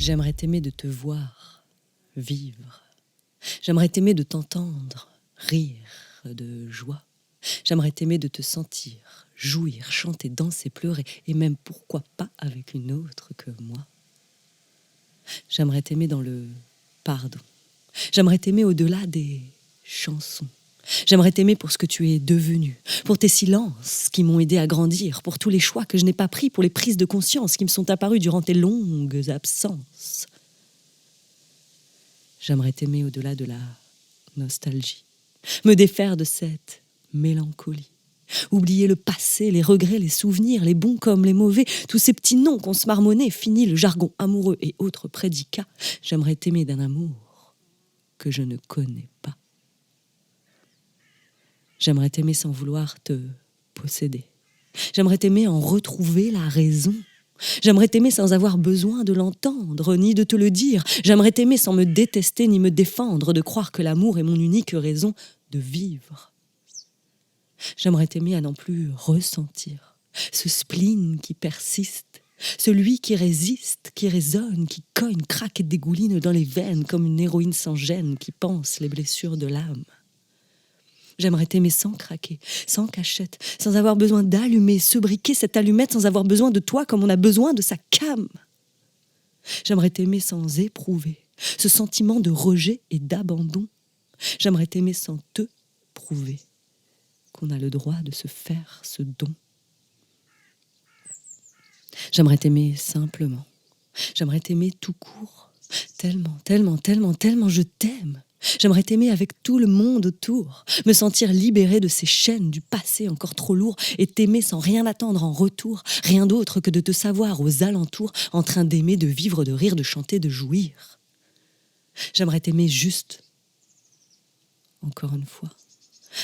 J'aimerais t'aimer de te voir, vivre. J'aimerais t'aimer de t'entendre, rire de joie. J'aimerais t'aimer de te sentir, jouir, chanter, danser, pleurer, et même pourquoi pas avec une autre que moi. J'aimerais t'aimer dans le pardon. J'aimerais t'aimer au-delà des chansons. J'aimerais t'aimer pour ce que tu es devenu, pour tes silences qui m'ont aidé à grandir, pour tous les choix que je n'ai pas pris, pour les prises de conscience qui me sont apparues durant tes longues absences. J'aimerais t'aimer au-delà de la nostalgie, me défaire de cette mélancolie, oublier le passé, les regrets, les souvenirs, les bons comme les mauvais, tous ces petits noms qu'on se marmonnait, fini le jargon amoureux et autres prédicats. J'aimerais t'aimer d'un amour que je ne connais pas. J'aimerais t'aimer sans vouloir te posséder. J'aimerais t'aimer en retrouver la raison. J'aimerais t'aimer sans avoir besoin de l'entendre, ni de te le dire. J'aimerais t'aimer sans me détester, ni me défendre, de croire que l'amour est mon unique raison de vivre. J'aimerais t'aimer à n'en plus ressentir ce spleen qui persiste, celui qui résiste, qui résonne, qui cogne, craque et dégouline dans les veines comme une héroïne sans gêne qui panse les blessures de l'âme. J'aimerais t'aimer sans craquer, sans cachette, sans avoir besoin d'allumer, se briquer cette allumette, sans avoir besoin de toi comme on a besoin de sa came. J'aimerais t'aimer sans éprouver ce sentiment de rejet et d'abandon. J'aimerais t'aimer sans te prouver qu'on a le droit de se faire ce don. J'aimerais t'aimer simplement. J'aimerais t'aimer tout court. Tellement, tellement, tellement, tellement je t'aime. J'aimerais t'aimer avec tout le monde autour, me sentir libérée de ces chaînes du passé encore trop lourd et t'aimer sans rien attendre en retour, rien d'autre que de te savoir aux alentours, en train d'aimer, de vivre, de rire, de chanter, de jouir. J'aimerais t'aimer juste, encore une fois,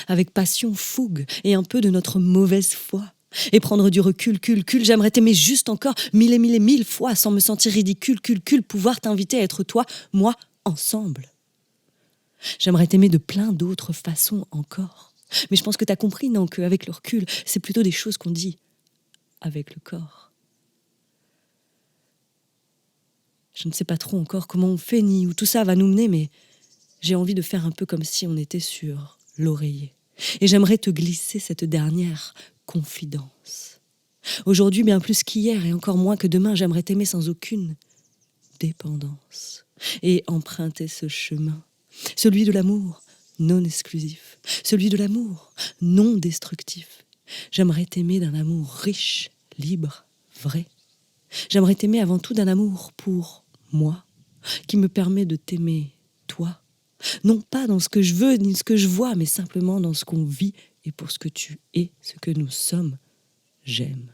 avec passion, fougue et un peu de notre mauvaise foi. Et prendre du recul, j'aimerais t'aimer juste encore mille et mille et mille fois sans me sentir ridicule, pouvoir t'inviter à être toi, moi, ensemble. J'aimerais t'aimer de plein d'autres façons encore. Mais je pense que t'as compris, non, qu'avec le recul, c'est plutôt des choses qu'on dit avec le corps. Je ne sais pas trop encore comment on fait, ni où tout ça va nous mener, mais j'ai envie de faire un peu comme si on était sur l'oreiller. Et j'aimerais te glisser cette dernière confidence. Aujourd'hui, bien plus qu'hier et encore moins que demain, j'aimerais t'aimer sans aucune dépendance et emprunter ce chemin. Celui de l'amour non exclusif, celui de l'amour non destructif. J'aimerais t'aimer d'un amour riche, libre, vrai. J'aimerais t'aimer avant tout d'un amour pour moi, qui me permet de t'aimer, toi. Non pas dans ce que je veux ni ce que je vois, mais simplement dans ce qu'on vit et pour ce que tu es, ce que nous sommes. J'aime.